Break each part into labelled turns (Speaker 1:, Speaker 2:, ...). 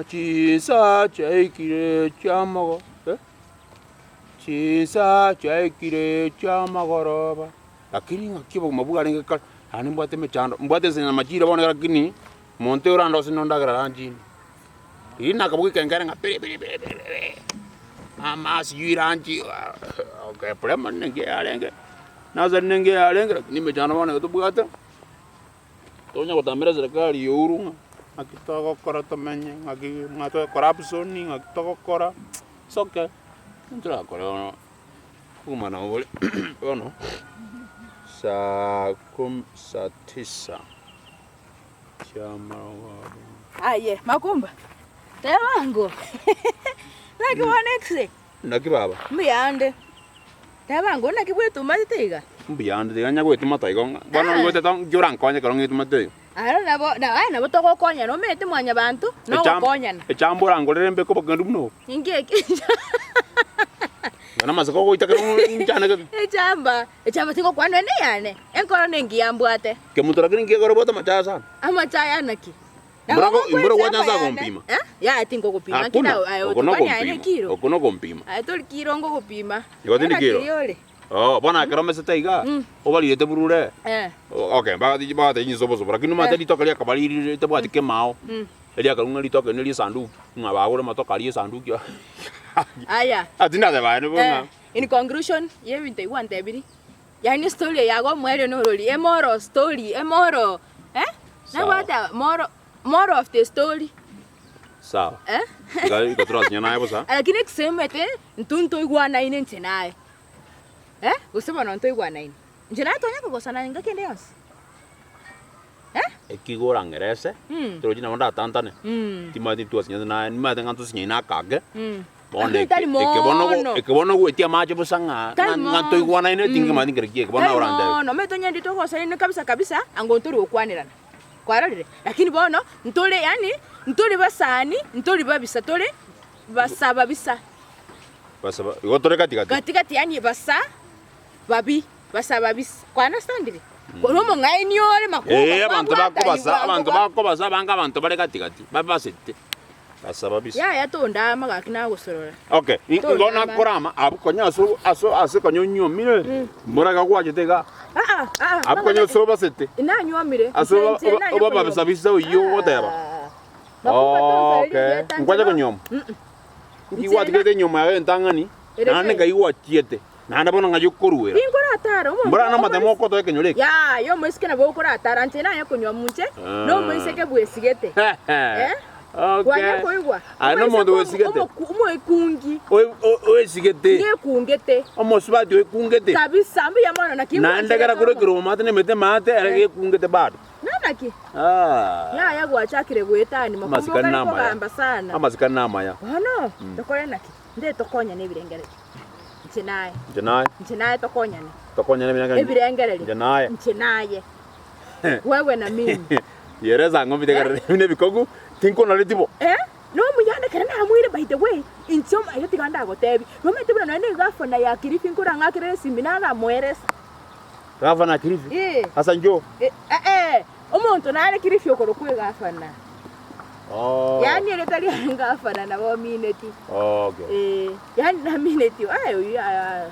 Speaker 1: Chisa chaikire chamago. Chisa chaikire chamagoroba. Lakini ngakiba mabuga ngeka ani mbate mechando. Mbate sina majira bona lakini monte orando sinonda garanjini. Ina kabuki kengere ngapere. Amas yuranji. Okay, problema nenge alenge. Naza nenge alenge ni mechando bona tubugata. Tonya kutamira serikali yorunga. Akitaka kora tamenye ngato corruption ngakitaka kora. Soke. Ntra kora. Kuma na wole. Ono. Sa tisa. Chama wa.
Speaker 2: Aye, Makumba. Tewango. Naki wanexe.
Speaker 1: Naki baba.
Speaker 2: Mbiyande. Tewango naki bwetu matitega.
Speaker 1: Mbiyande teganya bwetu mataigo. Bwana ngote tong jurang konya kalong itu matei.
Speaker 2: Ara nabo toko konya no mete mwanya bantu no konya.
Speaker 1: Echambura ngolere mbeko bagandu no.
Speaker 2: Ingeke.
Speaker 1: Bana masako ko itakero njana ke.
Speaker 2: Echamba tiko kwano ne yane. Enkoro nengi yambwate.
Speaker 1: Kemunto lakini ngekoro bota machasa.
Speaker 2: Ama chaya naki.
Speaker 1: Mbura wacha za kompima.
Speaker 2: Ya tingo kupima kina ayo tupanya ene kiro.
Speaker 1: Okono kompima.
Speaker 2: Ayo toli kiro ngo kupima.
Speaker 1: Yotini kiro. Oh, bona kero mesa taiga. Obali ete burure. Okay, baga tinyi sobo sobo. Lakini mata litoka lia kabali ete bwati kemao. Elia kalunga litoka neli sandu. Ngabagole matoka lia sandu kyo.
Speaker 2: Aya.
Speaker 1: Atina de bae no bona.
Speaker 2: In conclusion, ye winte iwante biri. Yani story yago mwere no roli. Emoro story, emoro. Na wata more of the story.
Speaker 1: Sawa. Ikatura nyana hapo sa.
Speaker 2: Lakini kisemete ntunto igwana ine ntenaye. Usema no nto igwana ine. Njena tonya kugosana ngakende yose.
Speaker 1: Ekigora ngerese. Troji na manda tantane. Timati tu asinya na ni mate nganto sinya na kage. Bonde ekebono go etia macho busanga. Nganto igwana ine tinga mati ngereki ekebono orande.
Speaker 2: No metonya ndito gosana ine kabisa angontori okwanirana. Kwararire lakini bono ntole yani ntole basani ntole babisa tole basaba bisa
Speaker 1: basaba igotore
Speaker 2: katikati yani basaba bisa kwa understand kono ngai ni ole makuba
Speaker 1: abantu bakobasa banga abantu bale katikati babasete basaba bisa
Speaker 2: ya tonda magakina gusorora.
Speaker 1: Okay ngona korama abukonya aso kanyonyo mire muraga kwajitega Abukonya so basete
Speaker 2: inanywa mire
Speaker 1: aso oba babisa bisa uyo oteba. Okay ngwaje konyoma iwati kete nyoma ya ntangani nane ga iwatiete nana bona ngayo koruwera
Speaker 2: ingora ataro
Speaker 1: mbura na matemo ko to kenyoleke
Speaker 2: ya yo mwisikena bo kora atara ntena ya konywa munche no mwiseke bwesigete
Speaker 1: Okay.
Speaker 2: Ano
Speaker 1: mondo wesigete.
Speaker 2: Umo ekungi.
Speaker 1: O sigete.
Speaker 2: Nge kungete.
Speaker 1: Omo subati kungete.
Speaker 2: Kabisa mbi yamana na kimwe.
Speaker 1: Nanda gara kuro kiro mate ne mete mate arage kungete bado.
Speaker 2: Nanaki. Ya gwachakire gwetani makumbuka ko gamba sana.
Speaker 1: Amazika nama ya.
Speaker 2: Ano, tokore naki. Nde tokonya ne birengere. Nchinaye tokonya ne. Tokonya ne birengere. Nchinaye. Wewe na mimi.
Speaker 1: Yereza ngombe tegara ne bikogu. Tinko na letibo.
Speaker 2: No muyane kana amwire by the way. Inchoma ayo tiganda gotebi. No metebuna na ne gafana ya Kirifi nkora ngakire simina na mweres.
Speaker 1: Gafana Kirifi? Asa njo.
Speaker 2: Omuntu na ale Kirifi okoro kwe gafana. Yani ele tali ngafana na bo mineti.
Speaker 1: Okay.
Speaker 2: Yani na mineti ayo ya.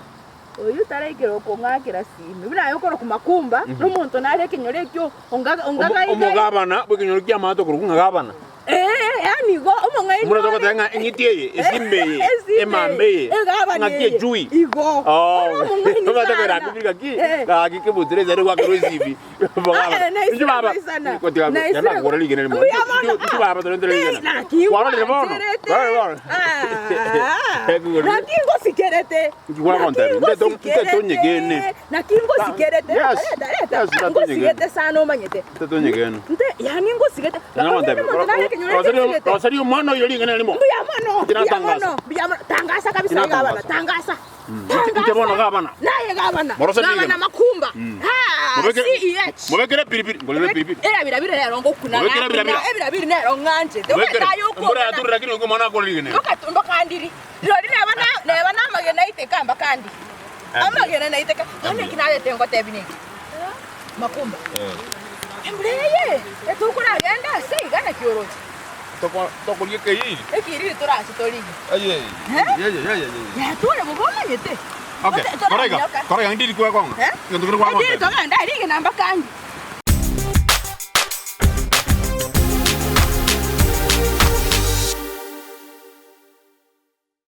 Speaker 2: Oyu tarekero ko ngakira simi. Bina yokoro ku Makumba. No muntu na ale kinyore kyo ongaga
Speaker 1: omugabana bwekinyore kya mato kuru ngabana.
Speaker 2: Yani go omongai.
Speaker 1: Mura toko tenga ingitiye isimbe emambe ngakie jui.
Speaker 2: Igo.
Speaker 1: Baba toko ra kubika ki. Ka ki kebutre zero kwa kruzibi. Baba. Nju baba. Ko tiga yana ko rali gene mo. Nju baba to ndele gene. Kwa rali mo.
Speaker 2: Na kingo sikerete.
Speaker 1: Kwa konta. Nde to nyegene.
Speaker 2: Na kingo sikerete. Ngo sikerete sana manyete.
Speaker 1: To nyegene.
Speaker 2: Nde yani ngo sikerete.
Speaker 1: Rosario mano yoli ngene limo.
Speaker 2: Biyamano. Tangasa kabisa gabana. Tangasa.
Speaker 1: Ntemono gabana.
Speaker 2: Naye gabana.
Speaker 1: Gabana
Speaker 2: Makumba.
Speaker 1: Mubekere piripiri. Ngolele piripiri.
Speaker 2: Birabira rero ngo kuna. Birabira nero nganje.
Speaker 1: Mbura aturira kino ngo mana kolili ngene.
Speaker 2: Okatumba kandiri. Lori neba na magena itekamba kandi. Amagena na iteka. None kinale tengo tebini. Makumba. Embreye, etukura genda sigana kioro.
Speaker 1: Toko ye kei.
Speaker 2: Ekiri turasi tori.
Speaker 1: Aye.
Speaker 2: Ya tule bobonyete.
Speaker 1: Okay. Korega ndiri kwa kwanga. Ndiri kwa kwanga.
Speaker 2: Ndiri toka ndari namba kandi.